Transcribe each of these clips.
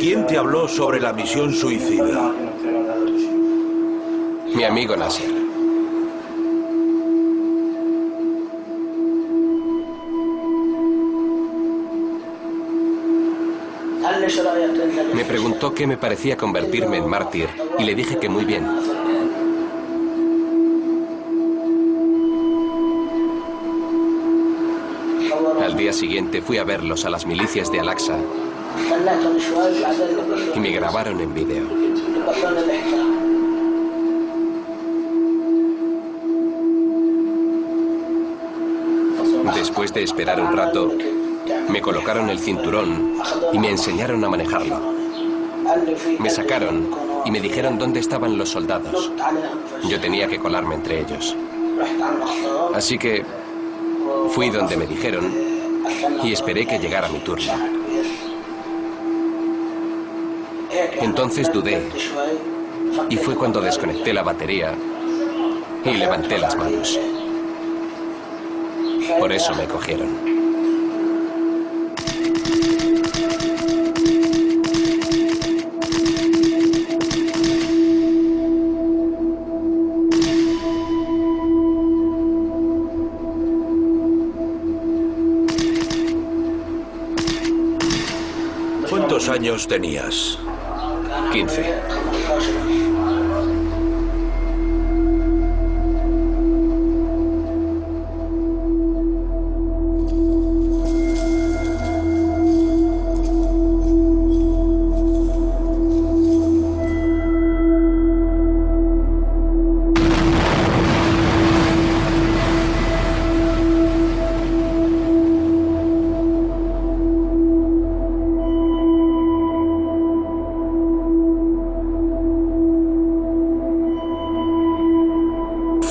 ¿Quién te habló sobre la misión suicida? Mi amigo Nasser. Me preguntó qué me parecía convertirme en mártir y le dije que muy bien. Al día siguiente fui a verlos a las milicias de Al-Aqsa y me grabaron en vídeo. Después de esperar un rato, me colocaron el cinturón y me enseñaron a manejarlo. Me sacaron y me dijeron dónde estaban los soldados. Yo tenía que colarme entre ellos. Así que fui donde me dijeron y esperé que llegara mi turno. Entonces dudé y fue cuando desconecté la batería y levanté las manos. Por eso me cogieron. ¿Cuántos años tenías? 15.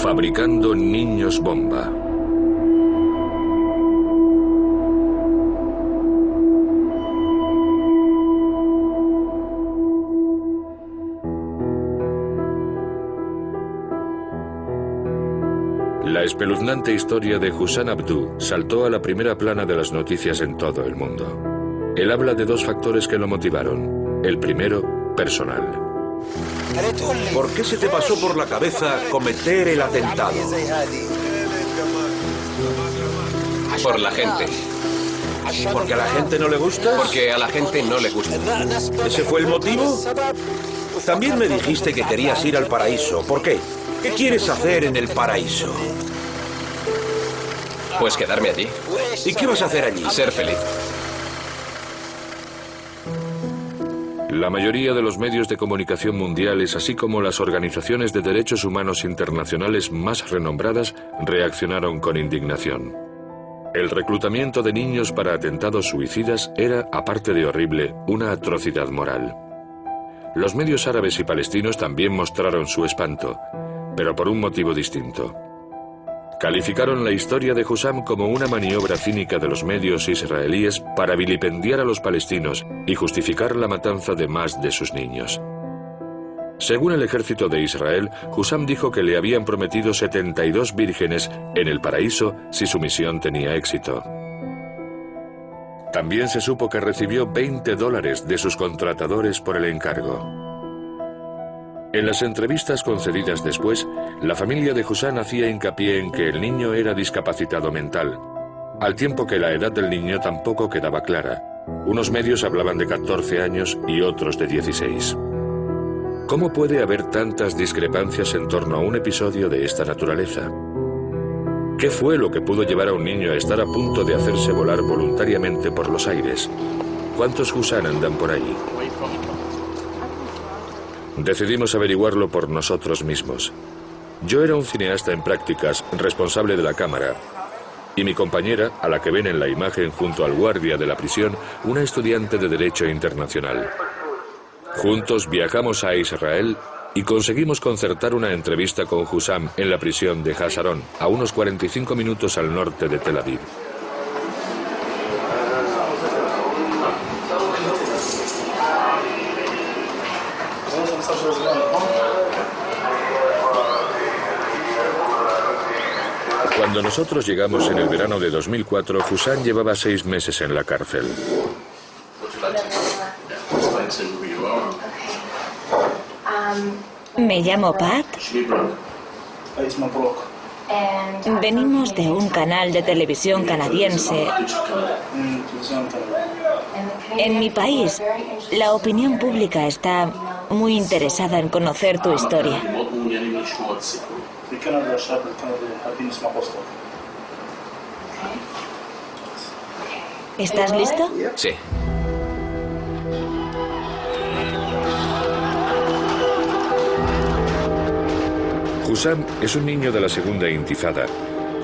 Fabricando niños bomba. La espeluznante historia de Hussam Abdu saltó a la primera plana de las noticias en todo el mundo. Él habla de dos factores que lo motivaron. El primero, personal. ¿Por qué se te pasó por la cabeza cometer el atentado? Por la gente. ¿Porque a la gente no le gusta? Porque a la gente no le gusta. ¿Ese fue el motivo? También me dijiste que querías ir al paraíso. ¿Por qué? ¿Qué quieres hacer en el paraíso? Pues quedarme allí. ¿Y qué vas a hacer allí? Ser feliz. La mayoría de los medios de comunicación mundiales, así como las organizaciones de derechos humanos internacionales más renombradas, reaccionaron con indignación. El reclutamiento de niños para atentados suicidas era, aparte de horrible, una atrocidad moral. Los medios árabes y palestinos también mostraron su espanto, pero por un motivo distinto. Calificaron la historia de Hussam como una maniobra cínica de los medios israelíes para vilipendiar a los palestinos y justificar la matanza de más de sus niños. Según el ejército de Israel, Hussam dijo que le habían prometido 72 vírgenes en el paraíso si su misión tenía éxito. También se supo que recibió $20 de sus contratadores por el encargo. En las entrevistas concedidas después, la familia de Hussam hacía hincapié en que el niño era discapacitado mental, al tiempo que la edad del niño tampoco quedaba clara. Unos medios hablaban de 14 años y otros de 16. ¿Cómo puede haber tantas discrepancias en torno a un episodio de esta naturaleza? ¿Qué fue lo que pudo llevar a un niño a estar a punto de hacerse volar voluntariamente por los aires? ¿Cuántos Hussam andan por ahí? Decidimos averiguarlo por nosotros mismos. Yo era un cineasta en prácticas, responsable de la cámara, y mi compañera, a la que ven en la imagen junto al guardia de la prisión, una estudiante de Derecho Internacional. Juntos viajamos a Israel y conseguimos concertar una entrevista con Hussam en la prisión de Hasharon, a unos 45 minutos al norte de Tel Aviv. Cuando nosotros llegamos en el verano de 2004, Hussam llevaba 6 meses en la cárcel. Me llamo Pat. Venimos de un canal de televisión canadiense. En mi país, la opinión pública está muy interesada en conocer tu historia. ¿Estás listo? Sí. Hussam es un niño de la segunda intifada,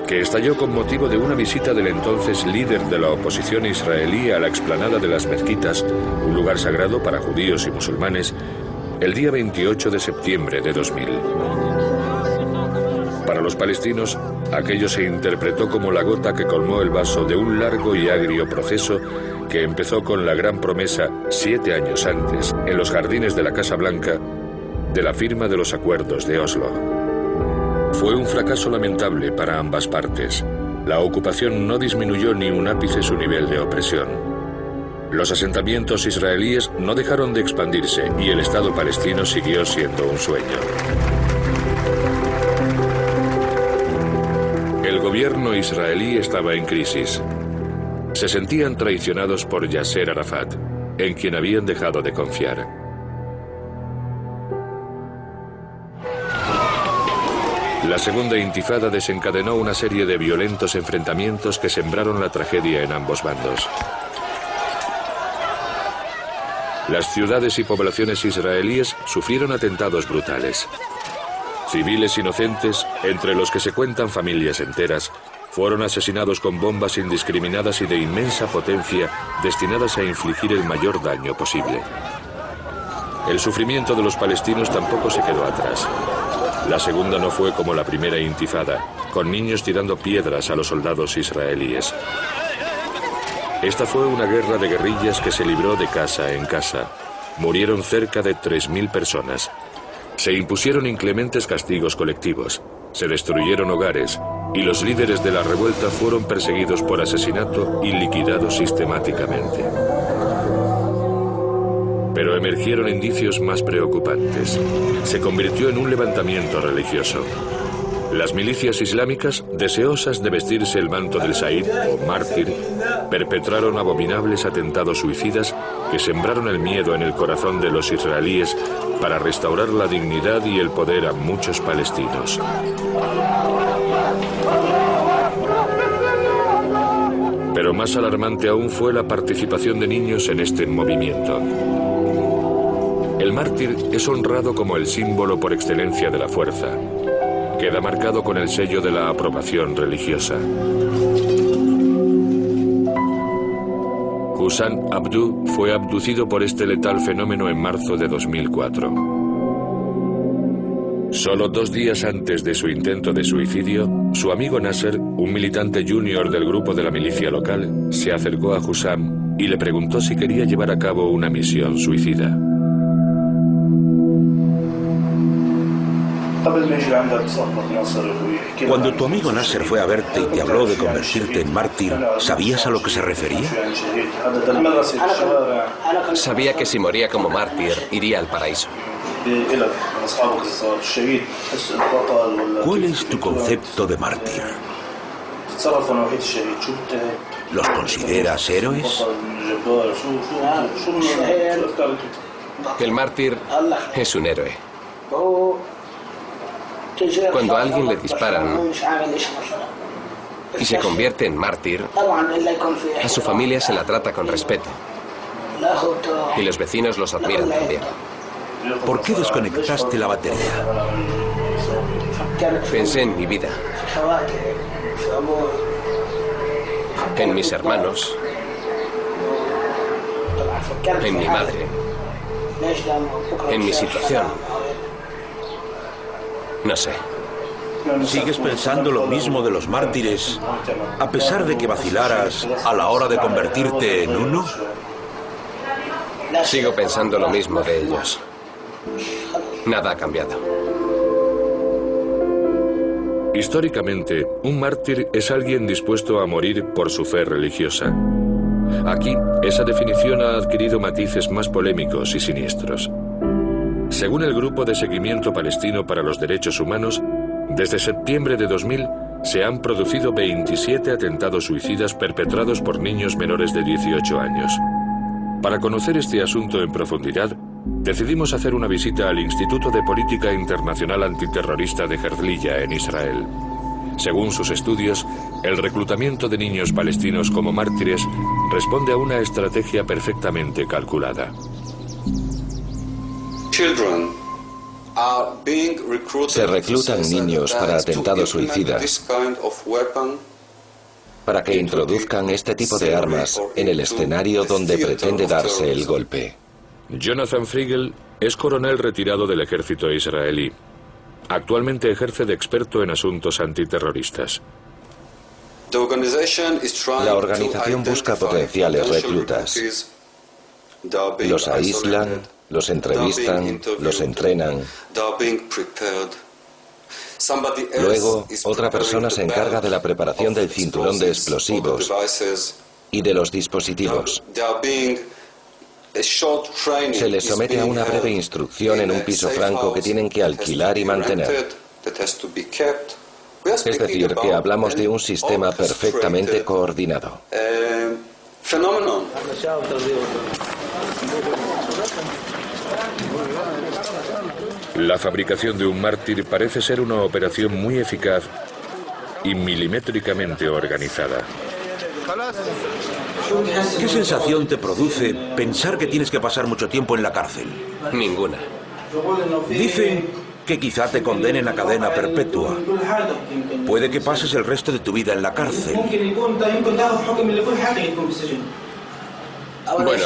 que estalló con motivo de una visita del entonces líder de la oposición israelí a la explanada de las mezquitas, un lugar sagrado para judíos y musulmanes, el día 28 de septiembre de 2000. Para los palestinos, aquello se interpretó como la gota que colmó el vaso de un largo y agrio proceso que empezó con la gran promesa, 7 años antes, en los jardines de la Casa Blanca, de la firma de los acuerdos de Oslo. Fue un fracaso lamentable para ambas partes. La ocupación no disminuyó ni un ápice su nivel de opresión. Los asentamientos israelíes no dejaron de expandirse y el Estado palestino siguió siendo un sueño. El gobierno israelí estaba en crisis. Se sentían traicionados por Yasser Arafat, en quien habían dejado de confiar. La segunda intifada desencadenó una serie de violentos enfrentamientos que sembraron la tragedia en ambos bandos. Las ciudades y poblaciones israelíes sufrieron atentados brutales. Civiles inocentes, entre los que se cuentan familias enteras, fueron asesinados con bombas indiscriminadas y de inmensa potencia destinadas a infligir el mayor daño posible. El sufrimiento de los palestinos tampoco se quedó atrás. La segunda no fue como la primera intifada, con niños tirando piedras a los soldados israelíes. Esta fue una guerra de guerrillas que se libró de casa en casa. Murieron cerca de 3.000 personas. Se impusieron inclementes castigos colectivos, se destruyeron hogares y los líderes de la revuelta fueron perseguidos por asesinato y liquidados sistemáticamente. Pero emergieron indicios más preocupantes. Se convirtió en un levantamiento religioso. Las milicias islámicas, deseosas de vestirse el manto del Shahid o mártir, perpetraron abominables atentados suicidas que sembraron el miedo en el corazón de los israelíes para restaurar la dignidad y el poder a muchos palestinos. Pero más alarmante aún fue la participación de niños en este movimiento. El mártir es honrado como el símbolo por excelencia de la fuerza. Queda marcado con el sello de la aprobación religiosa. Hussam Abdu fue abducido por este letal fenómeno en marzo de 2004. Solo 2 días antes de su intento de suicidio, su amigo Nasser, un militante junior del grupo de la milicia local, se acercó a Hussam y le preguntó si quería llevar a cabo una misión suicida. Cuando tu amigo Nasser fue a verte y te habló de convertirte en mártir, ¿sabías a lo que se refería? Sabía que si moría como mártir, iría al paraíso. ¿Cuál es tu concepto de mártir? ¿Los consideras héroes? El mártir es un héroe. Cuando a alguien le disparan y se convierte en mártir, a su familia se la trata con respeto. Y los vecinos los admiran también. ¿Por qué desconectaste la batería? Pensé en mi vida, en mis hermanos, en mi madre, en mi situación. No sé. ¿Sigues pensando lo mismo de los mártires, a pesar de que vacilaras a la hora de convertirte en uno? Sigo pensando lo mismo de ellos. Nada ha cambiado. Históricamente, un mártir es alguien dispuesto a morir por su fe religiosa. Aquí, esa definición ha adquirido matices más polémicos y siniestros. Según el Grupo de Seguimiento Palestino para los Derechos Humanos, desde septiembre de 2000 se han producido 27 atentados suicidas perpetrados por niños menores de 18 años. Para conocer este asunto en profundidad, decidimos hacer una visita al Instituto de Política Internacional Antiterrorista de Herzliya, en Israel. Según sus estudios, el reclutamiento de niños palestinos como mártires responde a una estrategia perfectamente calculada. Se reclutan niños para atentados suicidas para que introduzcan este tipo de armas en el escenario donde pretende darse el golpe. Jonathan Friegel es coronel retirado del ejército israelí. Actualmente ejerce de experto en asuntos antiterroristas. La organización busca potenciales reclutas. Los aíslan, los entrevistan, los entrenan. Luego, otra persona se encarga de la preparación del cinturón de explosivos y de los dispositivos. Se les somete a una breve instrucción en un piso franco que tienen que alquilar y mantener. Es decir, que hablamos de un sistema perfectamente coordinado. La fabricación de un mártir parece ser una operación muy eficaz y milimétricamente organizada. ¿Qué sensación te produce pensar que tienes que pasar mucho tiempo en la cárcel? Ninguna. Dicen que quizá te condenen a cadena perpetua. Puede que pases el resto de tu vida en la cárcel. Bueno,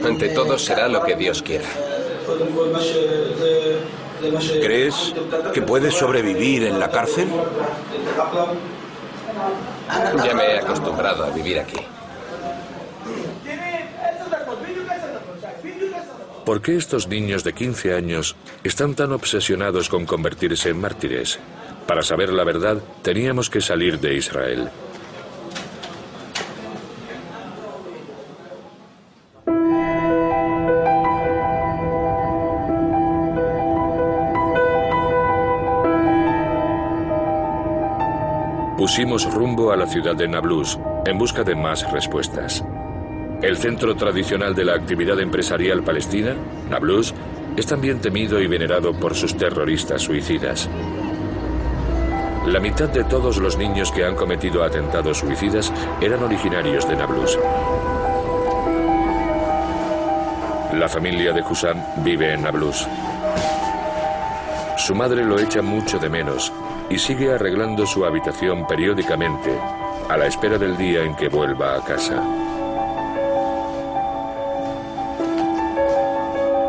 ante todo será lo que Dios quiera. ¿Crees que puedes sobrevivir en la cárcel? Ya me he acostumbrado a vivir aquí. ¿Por qué estos niños de 15 años están tan obsesionados con convertirse en mártires? Para saber la verdad, teníamos que salir de Israel. Pusimos rumbo a la ciudad de Nablus en busca de más respuestas. El centro tradicional de la actividad empresarial palestina, Nablus, es también temido y venerado por sus terroristas suicidas. La mitad de todos los niños que han cometido atentados suicidas eran originarios de Nablus. La familia de Hussam vive en Nablus. Su madre lo echa mucho de menos y sigue arreglando su habitación periódicamente, a la espera del día en que vuelva a casa.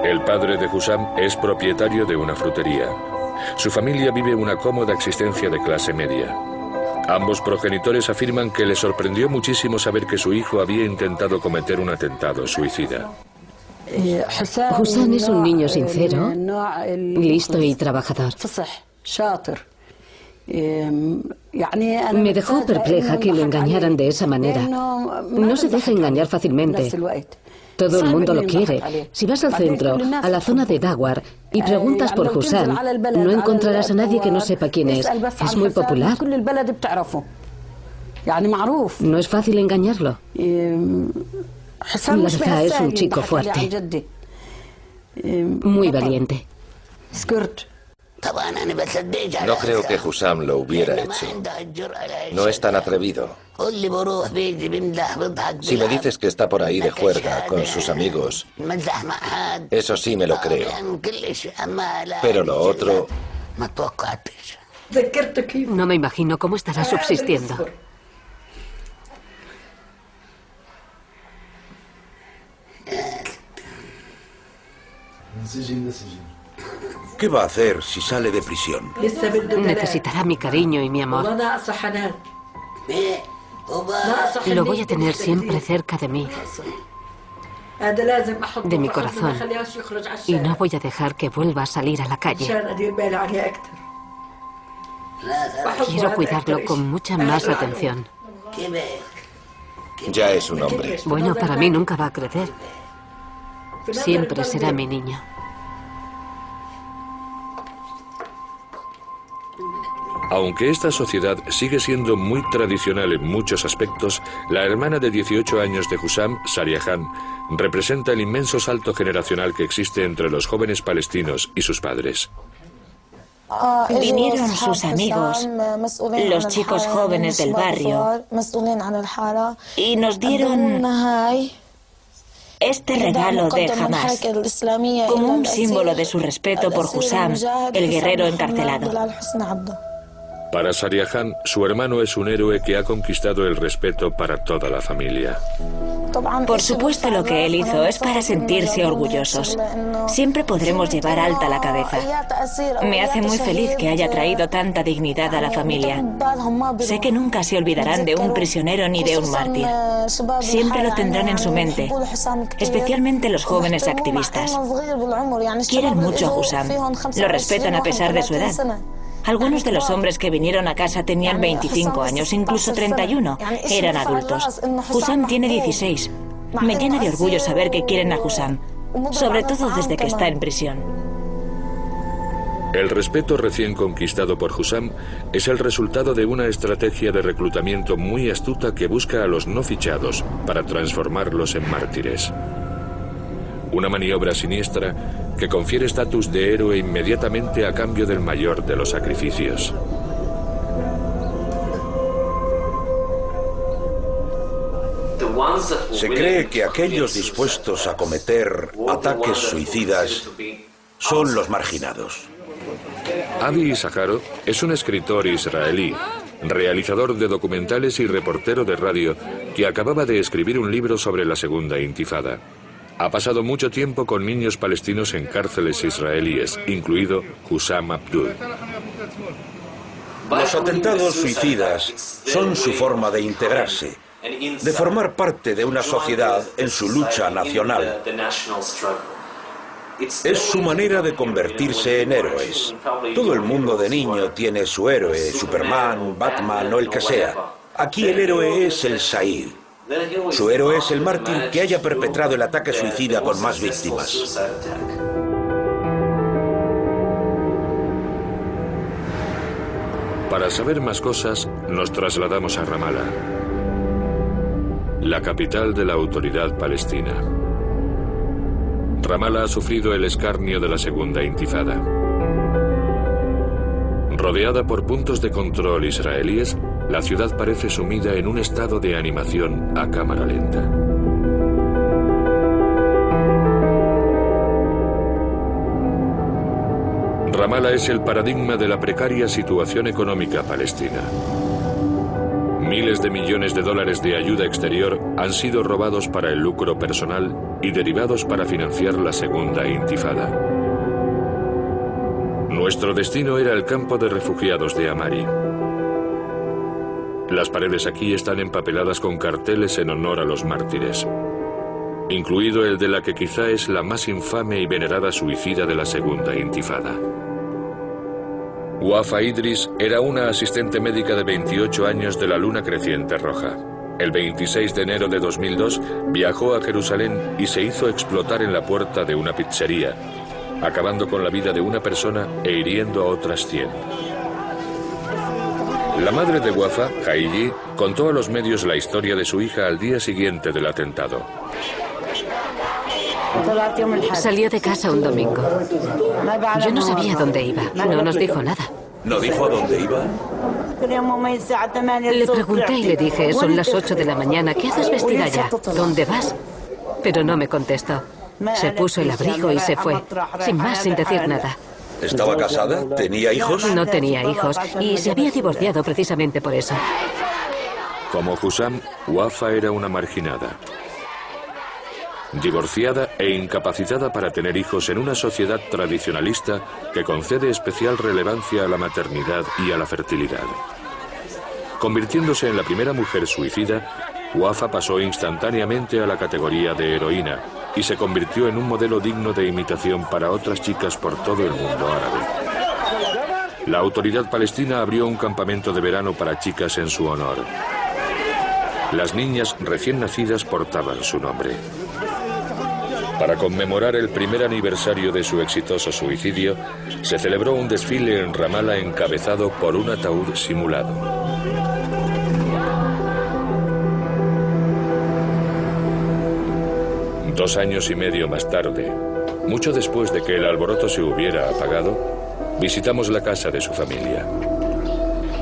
El padre de Hussam es propietario de una frutería. Su familia vive una cómoda existencia de clase media. Ambos progenitores afirman que les sorprendió muchísimo saber que su hijo había intentado cometer un atentado suicida. Hussam es un niño sincero, listo y trabajador. Me dejó perpleja que lo engañaran de esa manera. No se deja engañar fácilmente. Todo el mundo lo quiere. Si vas al centro, a la zona de Dawar, y preguntas por Hussam, no encontrarás a nadie que no sepa quién es. Es muy popular. No es fácil engañarlo. La verdad, es un chico fuerte. Muy valiente. No creo que Hussam lo hubiera hecho. No es tan atrevido. Si me dices que está por ahí de juerga con sus amigos, eso sí me lo creo. Pero lo otro... No me imagino cómo estará subsistiendo. ¿Qué va a hacer si sale de prisión? Necesitará mi cariño y mi amor. Lo voy a tener siempre cerca de mí, de mi corazón, y no voy a dejar que vuelva a salir a la calle. Quiero cuidarlo con mucha más atención. Ya es un hombre. Bueno, para mí nunca va a crecer. Siempre será mi niño. Aunque esta sociedad sigue siendo muy tradicional en muchos aspectos, la hermana de 18 años de Hussam, Sariahan, representa el inmenso salto generacional que existe entre los jóvenes palestinos y sus padres. Vinieron sus amigos, los chicos jóvenes del barrio, y nos dieron este regalo de Hamas, como un símbolo de su respeto por Hussam, el guerrero encarcelado. Para Sariahan, su hermano es un héroe que ha conquistado el respeto para toda la familia. Por supuesto, lo que él hizo es para sentirse orgullosos. Siempre podremos llevar alta la cabeza. Me hace muy feliz que haya traído tanta dignidad a la familia. Sé que nunca se olvidarán de un prisionero ni de un mártir. Siempre lo tendrán en su mente, especialmente los jóvenes activistas. Quieren mucho a Hussam, lo respetan a pesar de su edad. Algunos de los hombres que vinieron a casa tenían 25 años, incluso 31. Eran adultos. Hussam tiene 16. Me llena de orgullo saber que quieren a Hussam, sobre todo desde que está en prisión. El respeto recién conquistado por Hussam es el resultado de una estrategia de reclutamiento muy astuta que busca a los no fichados para transformarlos en mártires. Una maniobra siniestra que confiere estatus de héroe inmediatamente a cambio del mayor de los sacrificios. Se cree que aquellos dispuestos a cometer ataques suicidas son los marginados. Avi Issacharow es un escritor israelí, realizador de documentales y reportero de radio que acababa de escribir un libro sobre la Segunda Intifada. Ha pasado mucho tiempo con niños palestinos en cárceles israelíes, incluido Hussam Abdul. Los atentados suicidas son su forma de integrarse, de formar parte de una sociedad en su lucha nacional. Es su manera de convertirse en héroes. Todo el mundo de niño tiene su héroe, Superman, Batman o el que sea. Aquí el héroe es el Shahid. Su héroe es el mártir que haya perpetrado el ataque suicida con más víctimas. Para saber más cosas, nos trasladamos a Ramallah, la capital de la Autoridad Palestina. Ramallah ha sufrido el escarnio de la Segunda Intifada. Rodeada por puntos de control israelíes, la ciudad parece sumida en un estado de animación a cámara lenta. Ramallah es el paradigma de la precaria situación económica palestina. Miles de millones de dólares de ayuda exterior han sido robados para el lucro personal y derivados para financiar la Segunda Intifada. Nuestro destino era el campo de refugiados de Amari. Las paredes aquí están empapeladas con carteles en honor a los mártires, incluido el de la que quizá es la más infame y venerada suicida de la Segunda Intifada. Wafa Idris era una asistente médica de 28 años de la Luna Creciente Roja. El 26 de enero de 2002 viajó a Jerusalén y se hizo explotar en la puerta de una pizzería, acabando con la vida de una persona e hiriendo a otras 100. La madre de Wafa, Haiji, contó a los medios la historia de su hija al día siguiente del atentado. Salió de casa un domingo. Yo no sabía dónde iba. No nos dijo nada. ¿No dijo a dónde iba? Le pregunté y le dije, son las 8 de la mañana, ¿qué haces vestida ya? ¿Dónde vas? Pero no me contestó. Se puso el abrigo y se fue, sin más, sin decir nada. ¿Estaba casada? ¿Tenía hijos? No tenía hijos y se había divorciado precisamente por eso. Como Hussam, Wafa era una marginada. Divorciada e incapacitada para tener hijos en una sociedad tradicionalista que concede especial relevancia a la maternidad y a la fertilidad. Convirtiéndose en la primera mujer suicida, Wafa pasó instantáneamente a la categoría de heroína y se convirtió en un modelo digno de imitación para otras chicas por todo el mundo árabe. La Autoridad Palestina abrió un campamento de verano para chicas en su honor. Las niñas recién nacidas portaban su nombre. Para conmemorar el primer aniversario de su exitoso suicidio, se celebró un desfile en Ramallah encabezado por un ataúd simulado. Dos años y medio más tarde, mucho después de que el alboroto se hubiera apagado, visitamos la casa de su familia.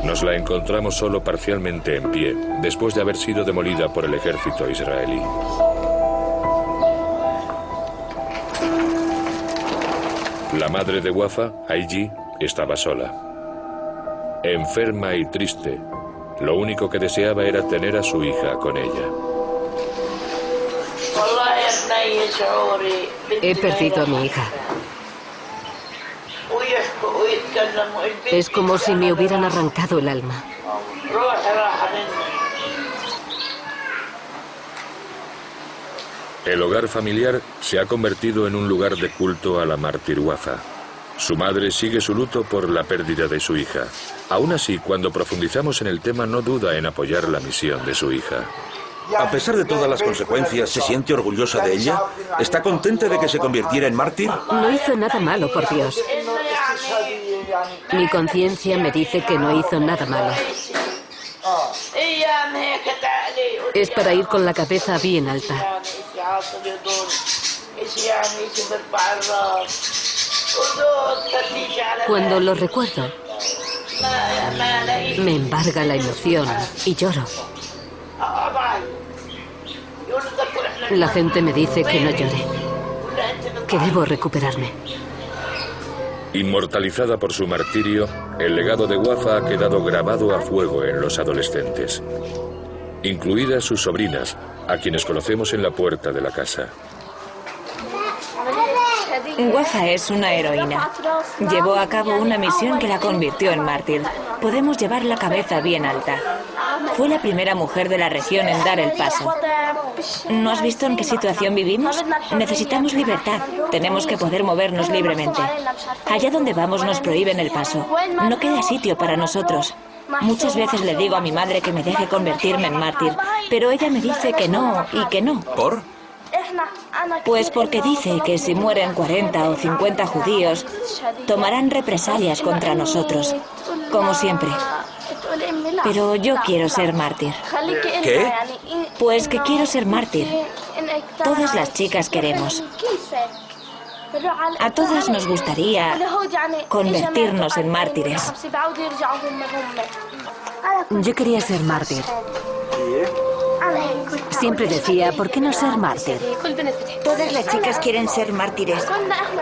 Nos la encontramos solo parcialmente en pie, después de haber sido demolida por el ejército israelí. La madre de Wafa, Aiji, estaba sola. Enferma y triste, lo único que deseaba era tener a su hija con ella. He perdido a mi hija. Es como si me hubieran arrancado el alma. El hogar familiar se ha convertido en un lugar de culto a la mártir Wafa. Su madre sigue su luto por la pérdida de su hija. Aún así, cuando profundizamos en el tema, no duda en apoyar la misión de su hija. A pesar de todas las consecuencias, ¿se siente orgullosa de ella? ¿Está contenta de que se convirtiera en mártir? No hizo nada malo, por Dios. Mi conciencia me dice que no hizo nada malo. Es para ir con la cabeza bien alta. Cuando lo recuerdo, me embarga la emoción y lloro. La gente me dice que no llore, que debo recuperarme. Inmortalizada por su martirio, el legado de Wafa ha quedado grabado a fuego en los adolescentes, incluidas sus sobrinas, a quienes conocemos en la puerta de la casa. Wafa es una heroína. Llevó a cabo una misión que la convirtió en mártir. Podemos llevar la cabeza bien alta. Fue la primera mujer de la región en dar el paso. ¿No has visto en qué situación vivimos? Necesitamos libertad. Tenemos que poder movernos libremente. Allá donde vamos nos prohíben el paso. No queda sitio para nosotros. Muchas veces le digo a mi madre que me deje convertirme en mártir, pero ella me dice que no y que no. ¿Por? Pues porque dice que si mueren 40 o 50 judíos, tomarán represalias contra nosotros, como siempre. Pero yo quiero ser mártir. ¿Qué? Pues que quiero ser mártir. Todas las chicas queremos. A todas nos gustaría convertirnos en mártires. Yo quería ser mártir. Siempre decía, ¿por qué no ser mártir? Todas las chicas quieren ser mártires.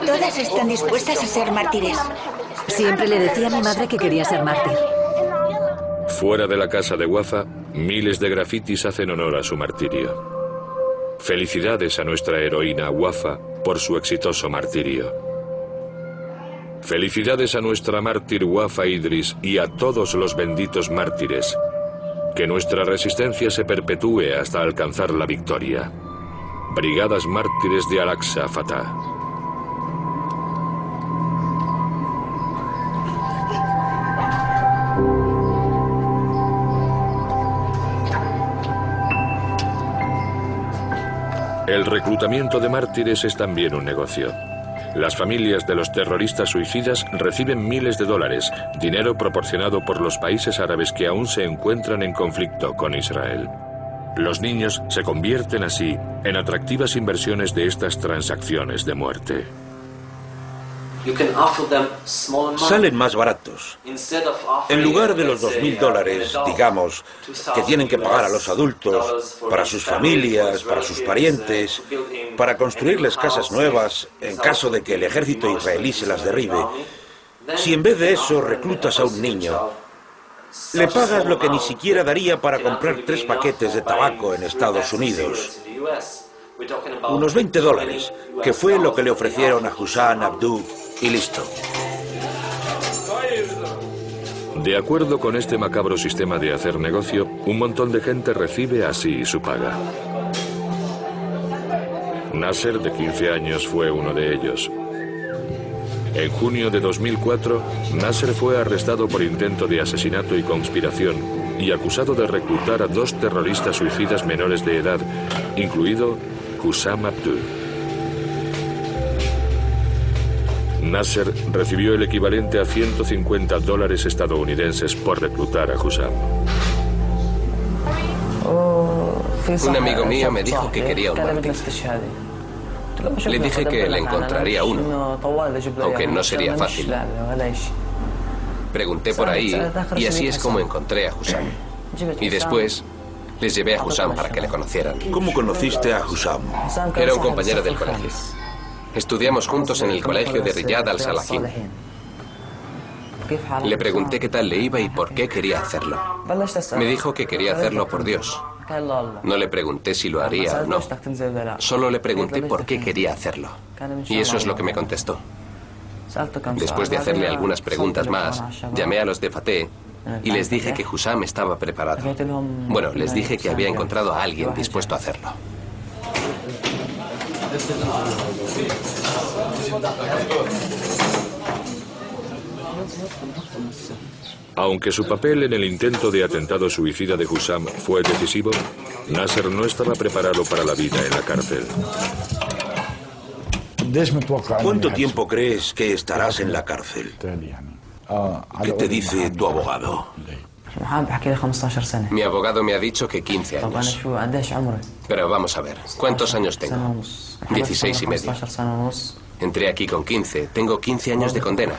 Todas están dispuestas a ser mártires. Siempre le decía a mi madre que quería ser mártir. Fuera de la casa de Wafa, miles de grafitis hacen honor a su martirio. Felicidades a nuestra heroína Wafa por su exitoso martirio. Felicidades a nuestra mártir Wafa Idris y a todos los benditos mártires. Que nuestra resistencia se perpetúe hasta alcanzar la victoria. Brigadas Mártires de Al-Aqsa Fatah. El reclutamiento de mártires es también un negocio. Las familias de los terroristas suicidas reciben miles de dólares, dinero proporcionado por los países árabes que aún se encuentran en conflicto con Israel. Los niños se convierten así en atractivas inversiones de estas transacciones de muerte. Salen más baratos. En lugar de los $2000, digamos, que tienen que pagar a los adultos, para sus familias, para sus parientes, para construirles casas nuevas, en caso de que el ejército israelí se las derribe, si en vez de eso reclutas a un niño, le pagas lo que ni siquiera daría para comprar 3 paquetes de tabaco en Estados Unidos. Unos $20, que fue lo que le ofrecieron a Hussan Abdu, y listo. De acuerdo con este macabro sistema de hacer negocio, un montón de gente recibe así su paga. Nasser, de 15 años, fue uno de ellos. En junio de 2004, Nasser fue arrestado por intento de asesinato y conspiración y acusado de reclutar a 2 terroristas suicidas menores de edad, incluido Hussam Abdul. Nasser recibió el equivalente a $150 estadounidenses por reclutar a Hussam. Un amigo mío me dijo que quería un mártir. Le dije que le encontraría uno, aunque no sería fácil. Pregunté por ahí y así es como encontré a Hussam. Y después les llevé a Hussam para que le conocieran. ¿Cómo conociste a Hussam? Era un compañero del colegio. Estudiamos juntos en el colegio de Riyad al-Salahin. Le pregunté qué tal le iba y por qué quería hacerlo. Me dijo que quería hacerlo por Dios. No le pregunté si lo haría o no. Solo le pregunté por qué quería hacerlo. Y eso es lo que me contestó. Después de hacerle algunas preguntas más, llamé a los de Fateh y les dije que Hussam estaba preparado. Bueno, les dije que había encontrado a alguien dispuesto a hacerlo. Aunque su papel en el intento de atentado suicida de Hussam fue decisivo, Nasser no estaba preparado para la vida en la cárcel. ¿Cuánto tiempo crees que estarás en la cárcel? ¿Qué te dice tu abogado? Mi abogado me ha dicho que 15 años. Pero vamos a ver, ¿cuántos años tengo? 16 y medio. Entré aquí con 15, tengo 15 años de condena.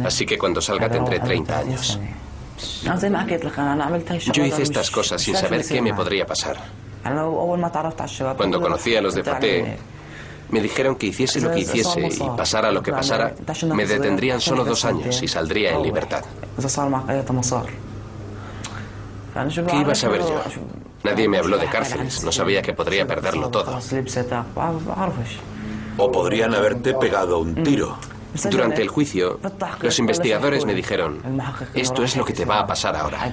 Así que cuando salga tendré 30 años. Yo hice estas cosas sin saber qué me podría pasar. Cuando conocí a los de Fateh, me dijeron que hiciese lo que hiciese y pasara lo que pasara, me detendrían solo 2 años y saldría en libertad. ¿Qué iba a saber yo? Nadie me habló de cárceles, no sabía que podría perderlo todo. O podrían haberte pegado un tiro. Durante el juicio, los investigadores me dijeron, esto es lo que te va a pasar ahora.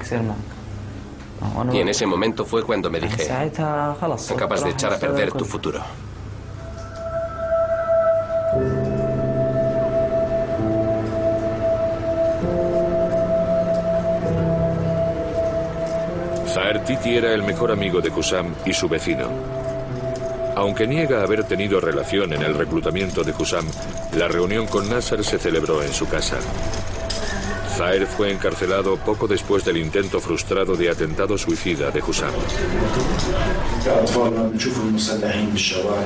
Y en ese momento fue cuando me dije, acabas de echar a perder tu futuro. Zaher Titi era el mejor amigo de Hussam y su vecino. Aunque niega haber tenido relación en el reclutamiento de Hussam, la reunión con Nasser se celebró en su casa. Zaher fue encarcelado poco después del intento frustrado de atentado suicida de Hussam.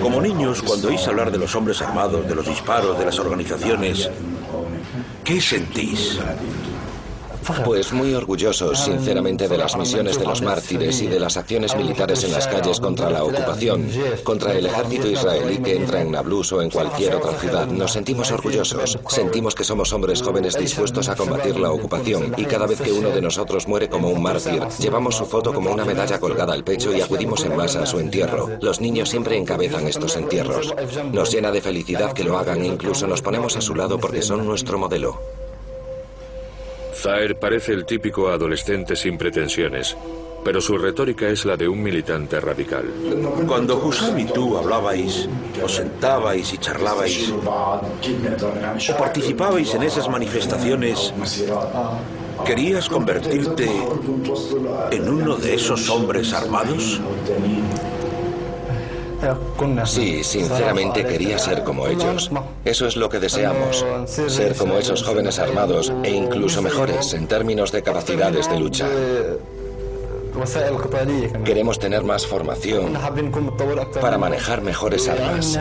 Como niños, cuando oís hablar de los hombres armados, de los disparos, de las organizaciones, ¿qué sentís? Pues muy orgullosos, sinceramente, de las misiones de los mártires y de las acciones militares en las calles contra la ocupación, contra el ejército israelí que entra en Nablus o en cualquier otra ciudad. Nos sentimos orgullosos. Sentimos que somos hombres jóvenes dispuestos a combatir la ocupación y cada vez que uno de nosotros muere como un mártir, llevamos su foto como una medalla colgada al pecho y acudimos en masa a su entierro. Los niños siempre encabezan estos entierros. Nos llena de felicidad que lo hagan e incluso nos ponemos a su lado porque son nuestro modelo. Zaher parece el típico adolescente sin pretensiones, pero su retórica es la de un militante radical. Cuando Hussam y tú hablabais, os sentabais y charlabais, o participabais en esas manifestaciones, ¿querías convertirte en uno de esos hombres armados? Sí, sinceramente quería ser como ellos. Eso es lo que deseamos, ser como esos jóvenes armados e incluso mejores en términos de capacidades de lucha. Queremos tener más formación para manejar mejores armas.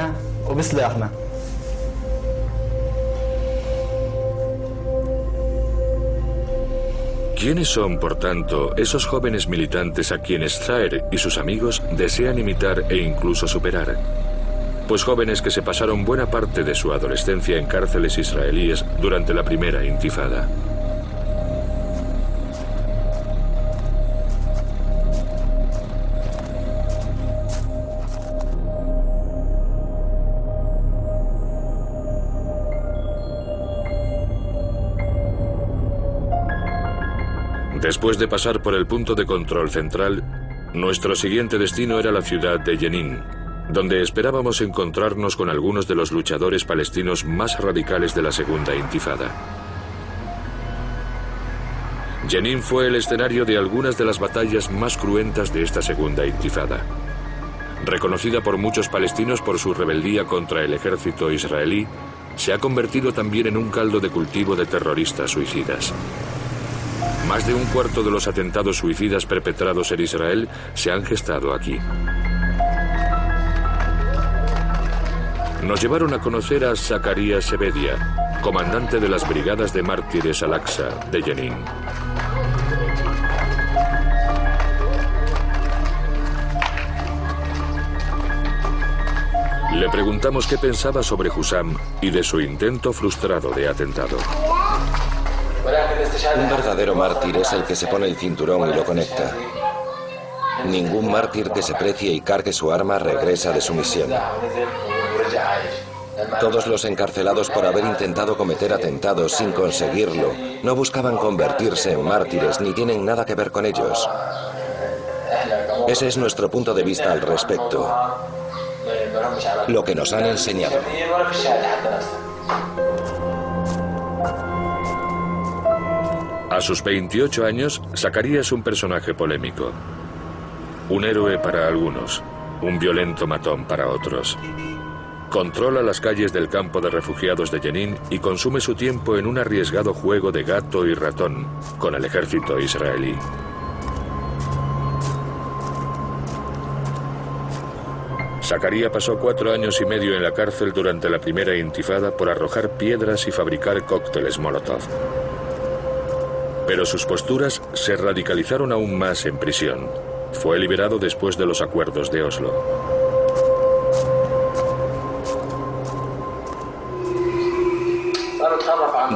¿Quiénes son, por tanto, esos jóvenes militantes a quienes Zaher y sus amigos desean imitar e incluso superar? Pues jóvenes que se pasaron buena parte de su adolescencia en cárceles israelíes durante la primera intifada. Después de pasar por el punto de control central, nuestro siguiente destino era la ciudad de Jenin, donde esperábamos encontrarnos con algunos de los luchadores palestinos más radicales de la segunda intifada. Jenin fue el escenario de algunas de las batallas más cruentas de esta segunda intifada. Reconocida por muchos palestinos por su rebeldía contra el ejército israelí, se ha convertido también en un caldo de cultivo de terroristas suicidas. Más de un cuarto de los atentados suicidas perpetrados en Israel se han gestado aquí. Nos llevaron a conocer a Zakaria Sebedia, comandante de las Brigadas de Mártires Al-Aqsa de Jenin. Le preguntamos qué pensaba sobre Hussam y de su intento frustrado de atentado. Un verdadero mártir es el que se pone el cinturón y lo conecta. Ningún mártir que se precie y cargue su arma regresa de su misión. Todos los encarcelados por haber intentado cometer atentados sin conseguirlo no buscaban convertirse en mártires ni tienen nada que ver con ellos. Ese es nuestro punto de vista al respecto. Lo que nos han enseñado. A sus 28 años, Zakaria es un personaje polémico. Un héroe para algunos, un violento matón para otros. Controla las calles del campo de refugiados de Jenin y consume su tiempo en un arriesgado juego de gato y ratón con el ejército israelí. Zakaria pasó 4 años y medio en la cárcel durante la primera intifada por arrojar piedras y fabricar cócteles Molotov. Pero sus posturas se radicalizaron aún más en prisión. Fue liberado después de los acuerdos de Oslo.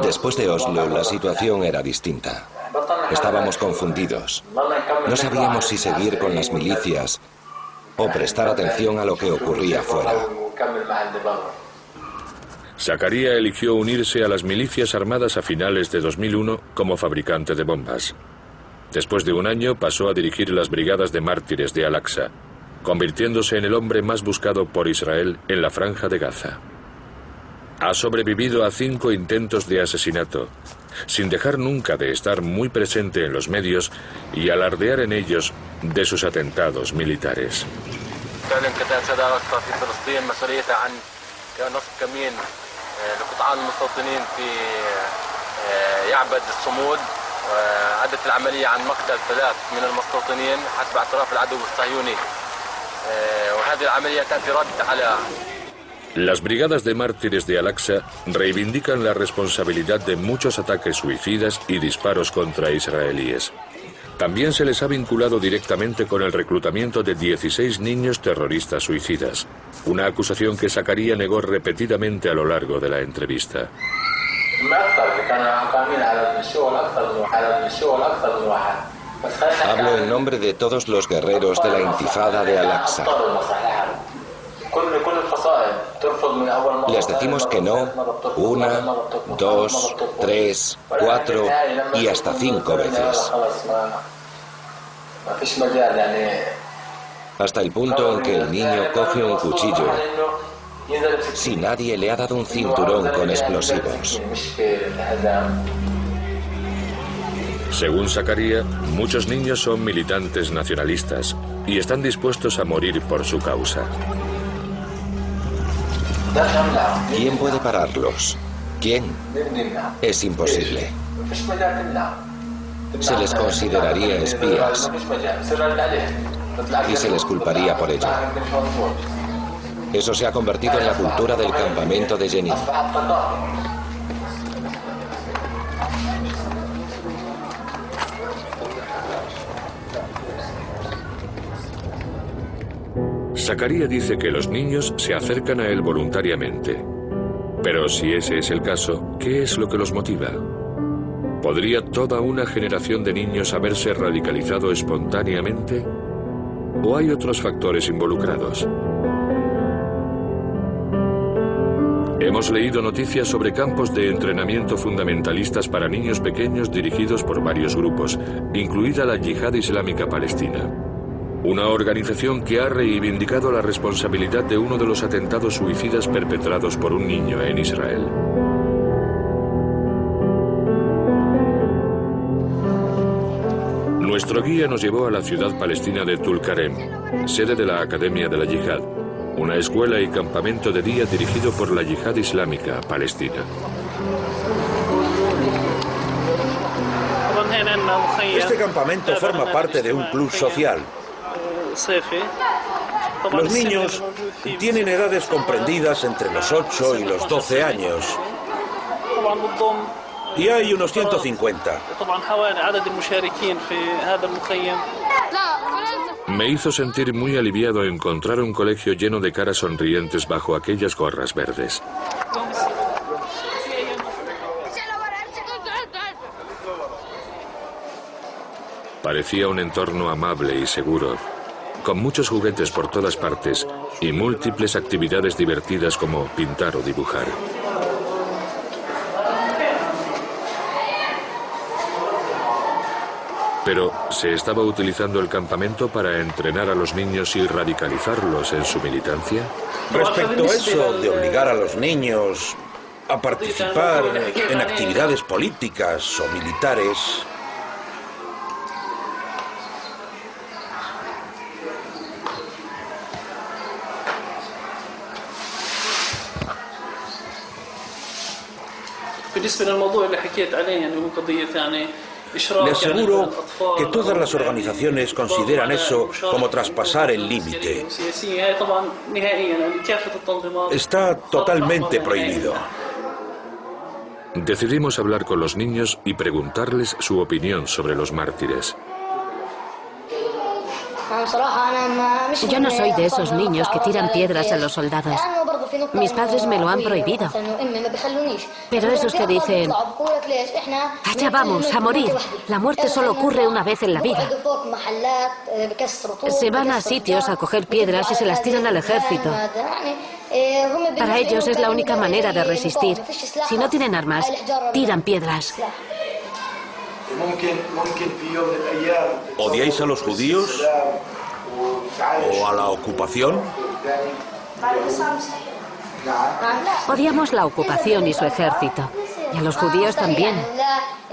Después de Oslo, la situación era distinta. Estábamos confundidos. No sabíamos si seguir con las milicias o prestar atención a lo que ocurría afuera. Zakaria eligió unirse a las milicias armadas a finales de 2001 como fabricante de bombas. Después de un año pasó a dirigir las Brigadas de Mártires de Al-Aqsa, convirtiéndose en el hombre más buscado por Israel en la Franja de Gaza. Ha sobrevivido a 5 intentos de asesinato, sin dejar nunca de estar muy presente en los medios y alardear en ellos de sus atentados militares. Las Brigadas de Mártires de Al-Aqsa reivindican la responsabilidad de muchos ataques suicidas y disparos contra israelíes. También se les ha vinculado directamente con el reclutamiento de 16 niños terroristas suicidas, una acusación que Zakaria negó repetidamente a lo largo de la entrevista. Hablo en nombre de todos los guerreros de la intifada de Al-Aqsa. Les decimos que no 1, 2, 3, 4 y hasta 5 veces. Hasta el punto en que el niño coge un cuchillo si nadie le ha dado un cinturón con explosivos. Según Zakaria, muchos niños son militantes nacionalistas y están dispuestos a morir por su causa. ¿Quién puede pararlos? ¿Quién? Es imposible. Se les consideraría espías y se les culparía por ello. Eso se ha convertido en la cultura del campamento de Jenin. Zakaria dice que los niños se acercan a él voluntariamente. Pero si ese es el caso, ¿qué es lo que los motiva? ¿Podría toda una generación de niños haberse radicalizado espontáneamente? ¿O hay otros factores involucrados? Hemos leído noticias sobre campos de entrenamiento fundamentalistas para niños pequeños dirigidos por varios grupos, incluida la Yihad Islámica Palestina. Una organización que ha reivindicado la responsabilidad de uno de los atentados suicidas perpetrados por un niño en Israel. Nuestro guía nos llevó a la ciudad palestina de Tulkarem, sede de la Academia de la Yihad, una escuela y campamento de día dirigido por la Yihad Islámica palestina. Este campamento forma parte de un club social. Los niños tienen edades comprendidas entre los 8 y los 12 años. Y hay unos 150. Me hizo sentir muy aliviado encontrar un colegio lleno de caras sonrientes bajo aquellas gorras verdes. Parecía un entorno amable y seguro, con muchos juguetes por todas partes y múltiples actividades divertidas como pintar o dibujar. Pero, ¿se estaba utilizando el campamento para entrenar a los niños y radicalizarlos en su militancia? Respecto a eso de obligar a los niños a participar en actividades políticas o militares, le aseguro que todas las organizaciones consideran eso como traspasar el límite. Está totalmente prohibido. Decidimos hablar con los niños y preguntarles su opinión sobre los mártires. Yo no soy de esos niños que tiran piedras a los soldados. Mis padres me lo han prohibido. Pero esos que dicen, allá vamos, a morir. La muerte solo ocurre una vez en la vida. Se van a sitios a coger piedras y se las tiran al ejército. Para ellos es la única manera de resistir. Si no tienen armas, tiran piedras. ¿Odiáis a los judíos? ¿O a la ocupación? Odiamos la ocupación y su ejército. Y a los judíos también.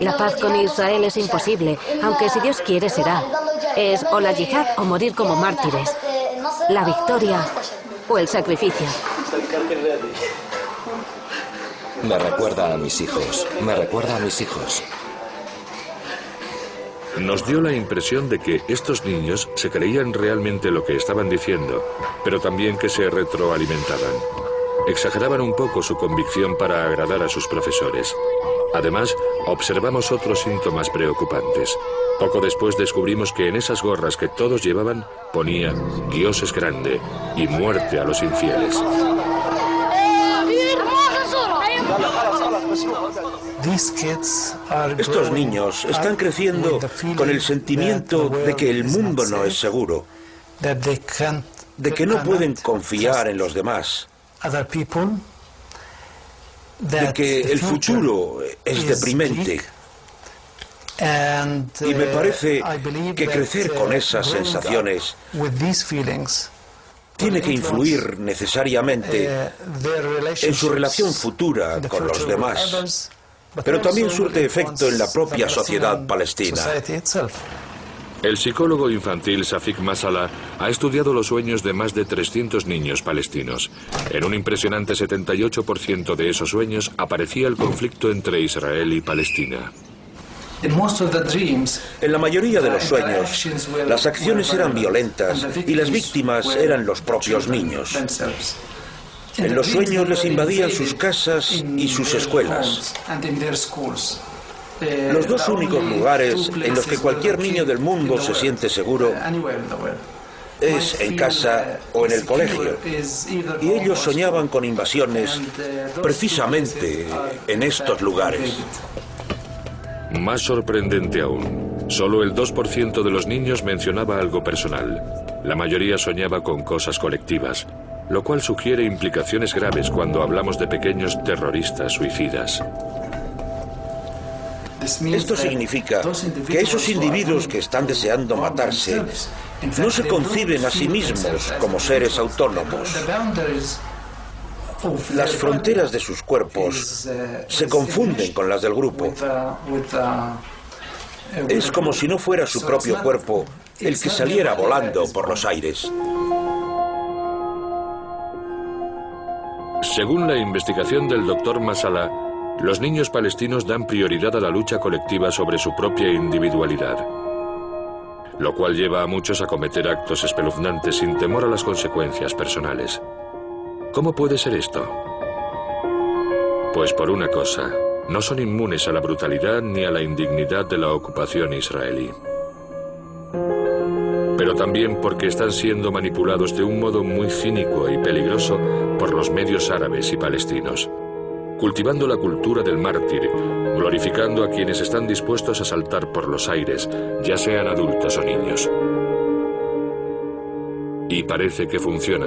La paz con Israel es imposible, aunque si Dios quiere será. Es o la yihad o morir como mártires. La victoria o el sacrificio. Me recuerda a mis hijos. Me recuerda a mis hijos. Nos dio la impresión de que estos niños se creían realmente lo que estaban diciendo, pero también que se retroalimentaban. Exageraban un poco su convicción para agradar a sus profesores. Además, observamos otros síntomas preocupantes. Poco después descubrimos que en esas gorras que todos llevaban ponía Dios es grande y muerte a los infieles. Estos niños están creciendo con el sentimiento de que el mundo no es seguro, de que no pueden confiar en los demás, de que el futuro es deprimente. Y me parece que crecer con esas sensaciones tiene que influir necesariamente en su relación futura con los demás, pero también surte efecto en la propia sociedad palestina. El psicólogo infantil Safik Masala ha estudiado los sueños de más de 300 niños palestinos. En un impresionante 78% de esos sueños aparecía el conflicto entre Israel y Palestina. En la mayoría de los sueños, las acciones eran violentas y las víctimas eran los propios niños. En los sueños les invadían sus casas y sus escuelas. Los dos únicos lugares en los que cualquier niño del mundo se siente seguro es en casa o en el colegio. Y ellos soñaban con invasiones precisamente en estos lugares. Más sorprendente aún, solo el 2% de los niños mencionaba algo personal. La mayoría soñaba con cosas colectivas, lo cual sugiere implicaciones graves cuando hablamos de pequeños terroristas suicidas. Esto significa que esos individuos que están deseando matarse no se conciben a sí mismos como seres autónomos. Las fronteras de sus cuerpos se confunden con las del grupo. Es como si no fuera su propio cuerpo el que saliera volando por los aires. Según la investigación del Dr. Masala, los niños palestinos dan prioridad a la lucha colectiva sobre su propia individualidad, lo cual lleva a muchos a cometer actos espeluznantes sin temor a las consecuencias personales. ¿Cómo puede ser esto? Pues por una cosa, no son inmunes a la brutalidad ni a la indignidad de la ocupación israelí. Pero también porque están siendo manipulados de un modo muy cínico y peligroso por los medios árabes y palestinos, cultivando la cultura del mártir, glorificando a quienes están dispuestos a saltar por los aires, ya sean adultos o niños. Y parece que funciona.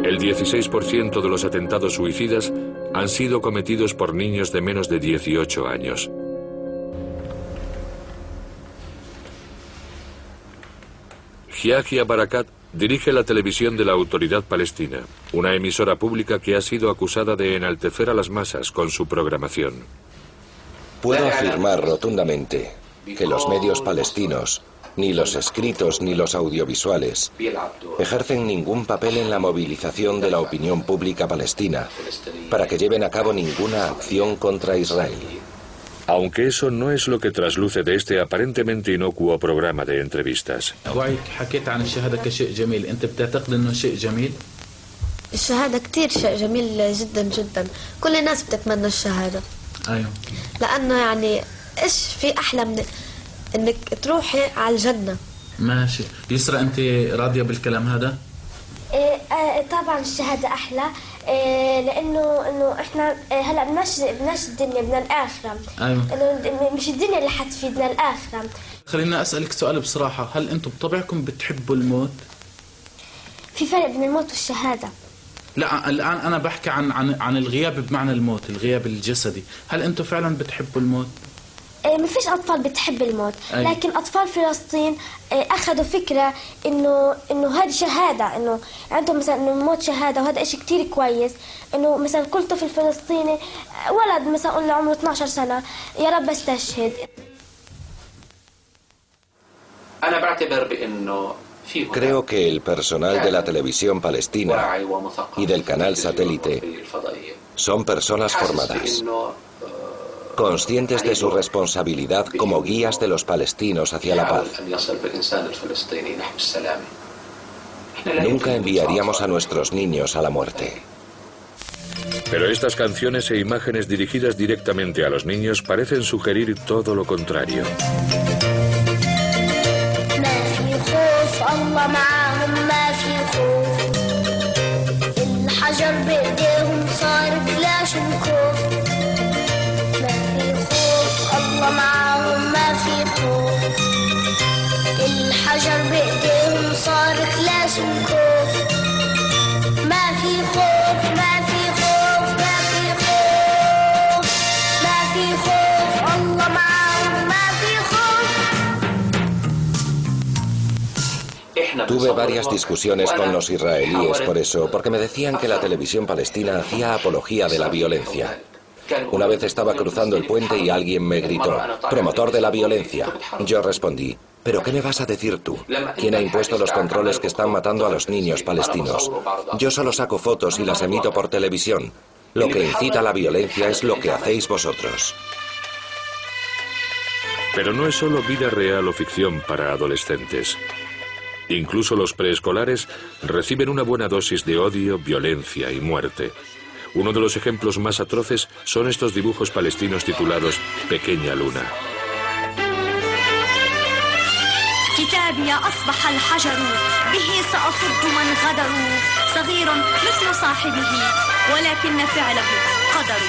El 16% de los atentados suicidas han sido cometidos por niños de menos de 18 años. Yahya Barakat dirige la televisión de la Autoridad Palestina, una emisora pública que ha sido acusada de enaltecer a las masas con su programación. Puedo afirmar rotundamente que los medios palestinos, ni los escritos ni los audiovisuales, ejercen ningún papel en la movilización de la opinión pública palestina para que lleven a cabo ninguna acción contra Israel. Aunque eso no es lo que trasluce de este aparentemente inocuo programa de entrevistas. الشهادة كتير شيء جميل جدا جدا. كل الناس بتتمنى الشهادة. أيوة. لأنه يعني إيش في أحلى من إنك تروحي على الجنة. ماشي. يسرا أنت راضية بالكلام هذا؟ طبعا الشهادة أحلى لأنه إحنا هلا بدناش الدنيا بدنا الآخرة. أيوة. إنه مش الدنيا اللي حتفيدنا الآخرة. خلينا أسألك سؤال بصراحة، هل أنتم بطبعكم بتحبوا الموت؟ في فرق بين الموت والشهادة. لا الآن أنا بحكي عن الغياب بمعنى الموت، الغياب الجسدي، هل أنتم فعلا بتحبوا الموت؟ ما فيش أطفال بتحب الموت، لكن أطفال فلسطين أخذوا فكرة إنه هذه شهادة، إنه عندهم مثلا إنه الموت شهادة، وهذا إشي كتير كويس. إنه مثلا كل طفل فلسطيني ولد مثلا قلنا عمره 12 سنة يا رب استشهد. أنا بعتبر بإنه Creo que el personal de la televisión palestina y del canal satélite son personas formadas, conscientes de su responsabilidad como guías de los palestinos hacia la paz. Nunca enviaríamos a nuestros niños a la muerte. Pero estas canciones e imágenes dirigidas directamente a los niños parecen sugerir todo lo contrario. الله معاهم ما في خوف الحجر بإيديهم صار بلاش نكوف ما في خوف الله معاهم ما في خوف الحجر بإيديهم صار بلاش نكوف ما في خوف ما في خوف ما في خوف ما في خوف الله معاهم ما في خوف. Tuve varias discusiones con los israelíes por eso, porque me decían que la televisión palestina hacía apología de la violencia. Una vez estaba cruzando el puente y alguien me gritó, promotor de la violencia. Yo respondí, ¿pero qué me vas a decir tú? ¿Quién ha impuesto los controles que están matando a los niños palestinos? Yo solo saco fotos y las emito por televisión. Lo que incita a la violencia es lo que hacéis vosotros. Pero no es solo vida real o ficción para adolescentes. Incluso los preescolares reciben una buena dosis de odio, violencia y muerte. Uno de los ejemplos más atroces son estos dibujos palestinos titulados Pequeña Luna. كتابي أصبح الحجر به سأصد من غدروا صغير مثل صاحبه ولكن فعله قدر.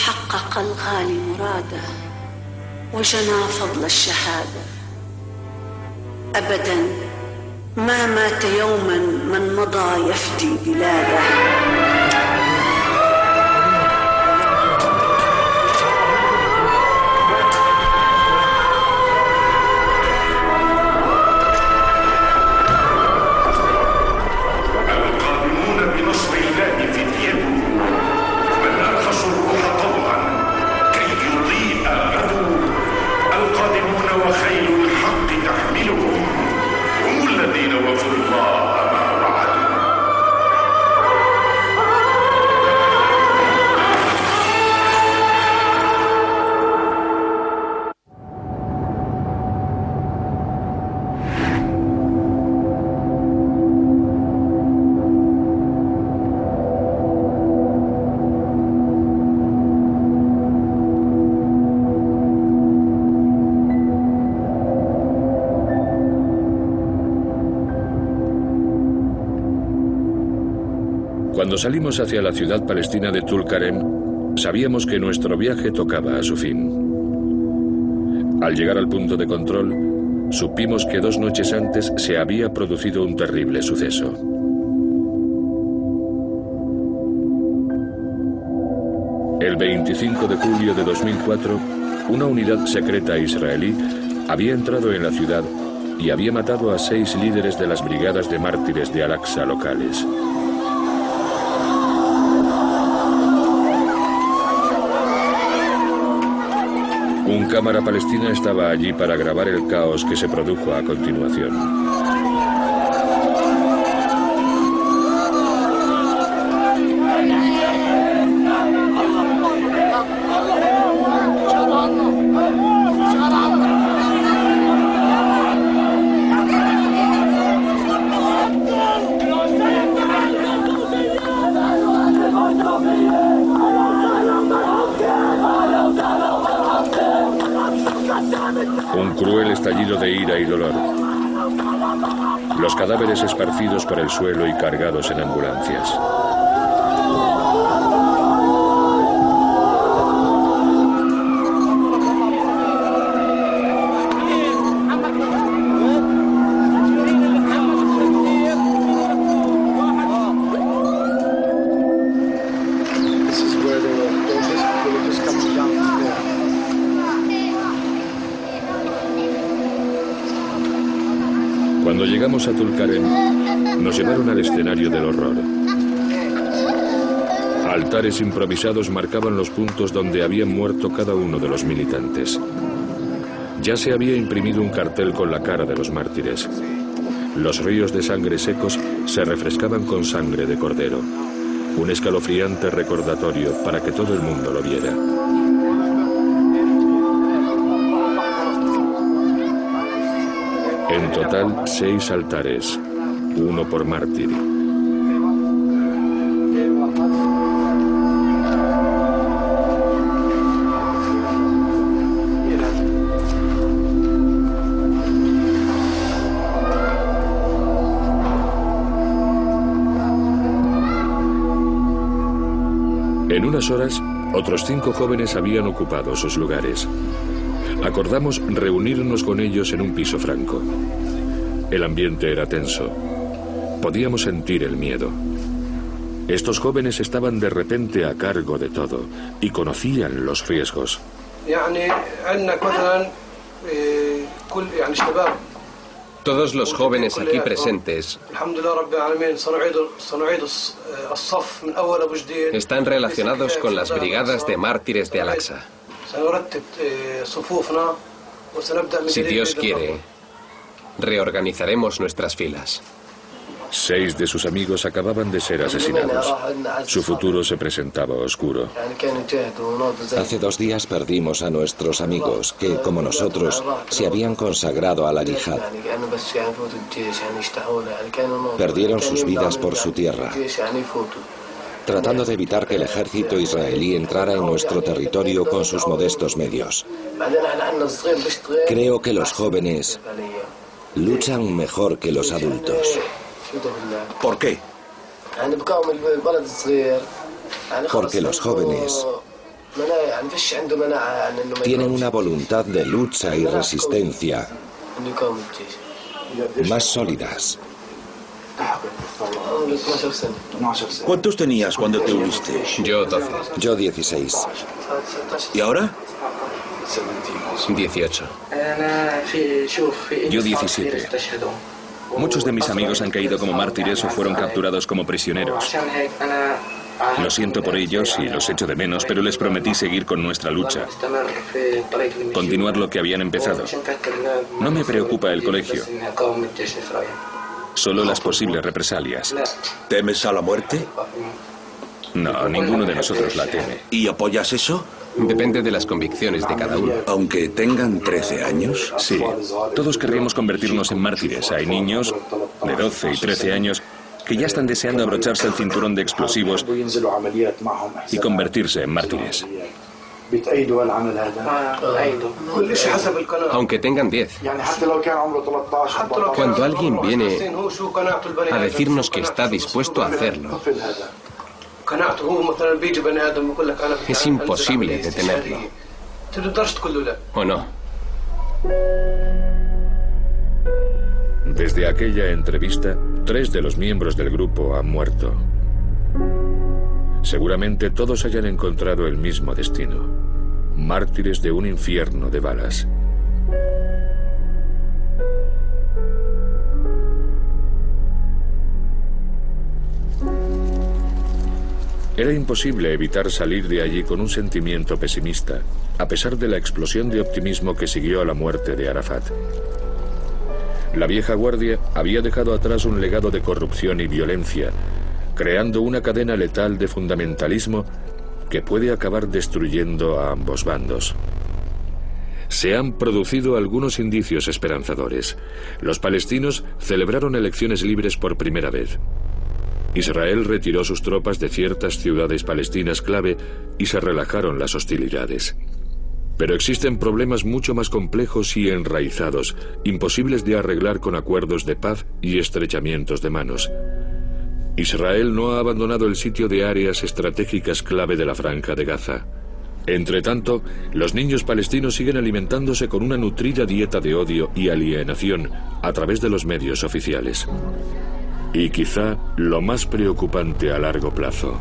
حقق الغالي مراده وجنى فضل الشهادة أبدا ما مات يوما من مضى يفدي بلاده. Cuando salimos hacia la ciudad palestina de Tulkarem, sabíamos que nuestro viaje tocaba a su fin. Al llegar al punto de control, supimos que 2 noches antes se había producido un terrible suceso. El 25 de julio de 2004, una unidad secreta israelí había entrado en la ciudad y había matado a 6 líderes de las brigadas de mártires de Al-Aqsa locales. Un cámara palestina estaba allí para grabar el caos que se produjo a continuación. Un cruel estallido de ira y dolor. Los cadáveres esparcidos por el suelo y cargados en ambulancias. Cuando llegamos a Tulkarem, nos llevaron al escenario del horror. Altares improvisados marcaban los puntos donde habían muerto cada uno de los militantes. Ya se había imprimido un cartel con la cara de los mártires. Los ríos de sangre secos se refrescaban con sangre de cordero. Un escalofriante recordatorio para que todo el mundo lo viera. En total, 6 altares, uno por mártir. En unas horas, otros 5 jóvenes habían ocupado sus lugares. Acordamos reunirnos con ellos en un piso franco. El ambiente era tenso. Podíamos sentir el miedo. Estos jóvenes estaban de repente a cargo de todo y conocían los riesgos. Todos los jóvenes aquí presentes están relacionados con las brigadas de mártires de Al-Aqsa. Si Dios quiere, reorganizaremos nuestras filas. 6 de sus amigos acababan de ser asesinados. Su futuro se presentaba oscuro. Hace 2 días perdimos a nuestros amigos que, como nosotros, se habían consagrado a la yihad. Perdieron sus vidas por su tierra, tratando de evitar que el ejército israelí entrara en nuestro territorio con sus modestos medios. Creo que los jóvenes luchan mejor que los adultos. ¿Por qué? Porque los jóvenes tienen una voluntad de lucha y resistencia más sólidas. ¿Cuántos tenías cuando te uniste? Yo 12. Yo 16. ¿Y ahora? 18. Yo 17. Muchos de mis amigos han caído como mártires o fueron capturados como prisioneros. Lo siento por ellos y los echo de menos, pero les prometí seguir con nuestra lucha. Continuar lo que habían empezado. No me preocupa el colegio. Solo las posibles represalias. ¿Temes a la muerte? No, ninguno de nosotros la teme. ¿Y apoyas eso? Depende de las convicciones de cada uno. Aunque tengan 13 años. Sí, todos querríamos convertirnos en mártires. Hay niños de 12 y 13 años que ya están deseando abrocharse el cinturón de explosivos y convertirse en mártires. Aunque tengan 10. Cuando alguien viene a decirnos que está dispuesto a hacerlo, es imposible detenerlo. ¿O no? Desde aquella entrevista, 3 de los miembros del grupo han muerto. Seguramente todos hayan encontrado el mismo destino: mártires de un infierno de balas. Era imposible evitar salir de allí con un sentimiento pesimista, a pesar de la explosión de optimismo que siguió a la muerte de Arafat. La vieja guardia había dejado atrás un legado de corrupción y violencia, creando una cadena letal de fundamentalismo que puede acabar destruyendo a ambos bandos. Se han producido algunos indicios esperanzadores. Los palestinos celebraron elecciones libres por primera vez. Israel retiró sus tropas de ciertas ciudades palestinas clave y se relajaron las hostilidades. Pero existen problemas mucho más complejos y enraizados, imposibles de arreglar con acuerdos de paz y estrechamientos de manos. Israel no ha abandonado el sitio de áreas estratégicas clave de la Franja de Gaza. Entretanto, los niños palestinos siguen alimentándose con una nutrida dieta de odio y alienación a través de los medios oficiales. Y quizá lo más preocupante a largo plazo: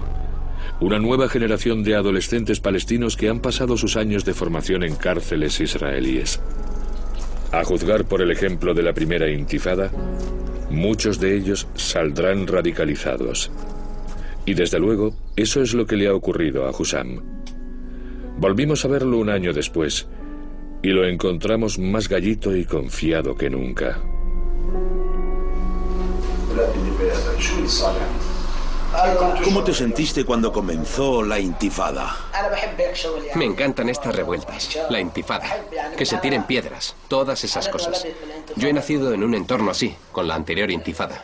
una nueva generación de adolescentes palestinos que han pasado sus años de formación en cárceles israelíes. A juzgar por el ejemplo de la primera intifada, muchos de ellos saldrán radicalizados. Y desde luego, eso es lo que le ha ocurrido a Hussam. Volvimos a verlo un año después, y lo encontramos más gallito y confiado que nunca. ¿Cómo te sentiste cuando comenzó la intifada? Me encantan estas revueltas, la intifada, que se tiren piedras, todas esas cosas. Yo he nacido en un entorno así, con la anterior intifada.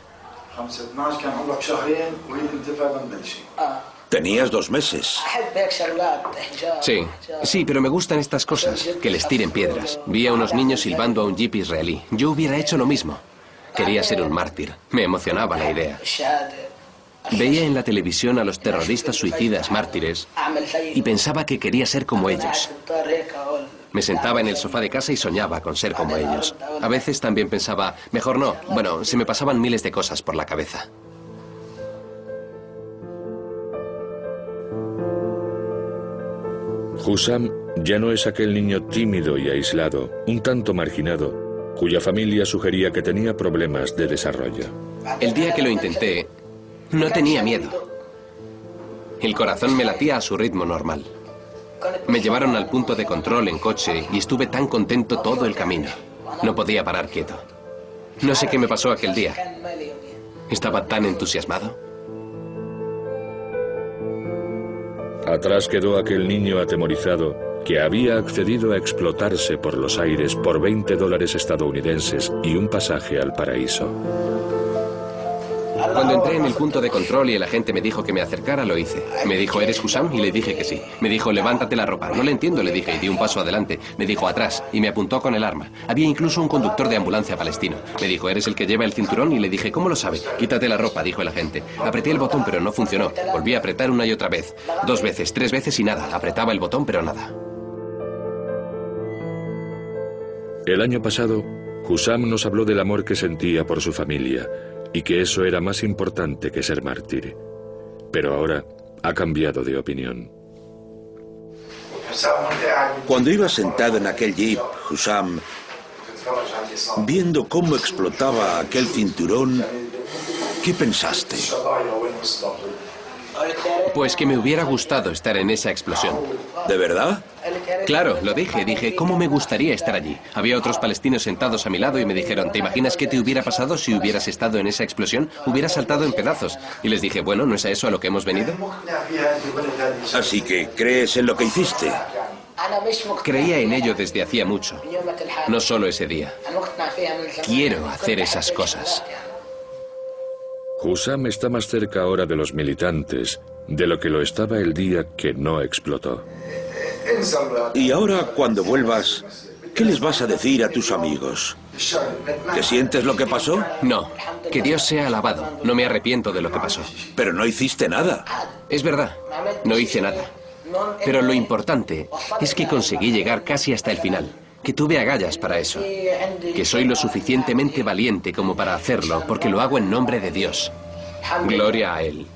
Tenías 2 meses. Sí, pero me gustan estas cosas, que les tiren piedras. Vi a unos niños silbando a un jeep israelí. Yo hubiera hecho lo mismo. Quería ser un mártir. Me emocionaba la idea. Veía en la televisión a los terroristas suicidas mártires y pensaba que quería ser como ellos. Me sentaba en el sofá de casa y soñaba con ser como ellos. A veces también pensaba, mejor no. Bueno, se me pasaban miles de cosas por la cabeza. Hussam ya no es aquel niño tímido y aislado, un tanto marginado, cuya familia sugería que tenía problemas de desarrollo. El día que lo intenté, no tenía miedo. El corazón me latía a su ritmo normal. Me llevaron al punto de control en coche y estuve tan contento todo el camino. No podía parar quieto. No sé qué me pasó aquel día. Estaba tan entusiasmado. Atrás quedó aquel niño atemorizado que había accedido a explotarse por los aires por $20 estadounidenses y un pasaje al paraíso. Cuando entré en el punto de control y el agente me dijo que me acercara, lo hice. Me dijo, ¿eres Hussam? Y le dije que sí. Me dijo, levántate la ropa. No le entiendo, le dije, y di un paso adelante. Me dijo, atrás, y me apuntó con el arma. Había incluso un conductor de ambulancia palestino. Me dijo, ¿eres el que lleva el cinturón? Y le dije, ¿cómo lo sabe? Quítate la ropa, dijo el agente. Apreté el botón, pero no funcionó. Volví a apretar una y otra vez. 2 veces, 3 veces y nada. Apretaba el botón, pero nada. El año pasado, Hussam nos habló del amor que sentía por su familia y que eso era más importante que ser mártir. Pero ahora ha cambiado de opinión. Cuando iba sentado en aquel jeep, Hussam, viendo cómo explotaba aquel cinturón, ¿qué pensaste? Pues que me hubiera gustado estar en esa explosión. ¿De verdad? Claro, lo dije, ¿cómo me gustaría estar allí? Había otros palestinos sentados a mi lado y me dijeron, ¿te imaginas qué te hubiera pasado si hubieras estado en esa explosión? Hubieras saltado en pedazos. Y les dije, bueno, ¿no es a eso a lo que hemos venido? Así que, ¿crees en lo que hiciste? Creía en ello desde hacía mucho. No solo ese día. Quiero hacer esas cosas. Hussam está más cerca ahora de los militantes de lo que lo estaba el día que no explotó. Y ahora, cuando vuelvas, ¿qué les vas a decir a tus amigos? ¿Que sientes lo que pasó? No, que Dios sea alabado. No me arrepiento de lo que pasó. Pero no hiciste nada. Es verdad, no hice nada. Pero lo importante es que conseguí llegar casi hasta el final. Que tuve agallas para eso. Que soy lo suficientemente valiente como para hacerlo, porque lo hago en nombre de Dios. Gloria a Él.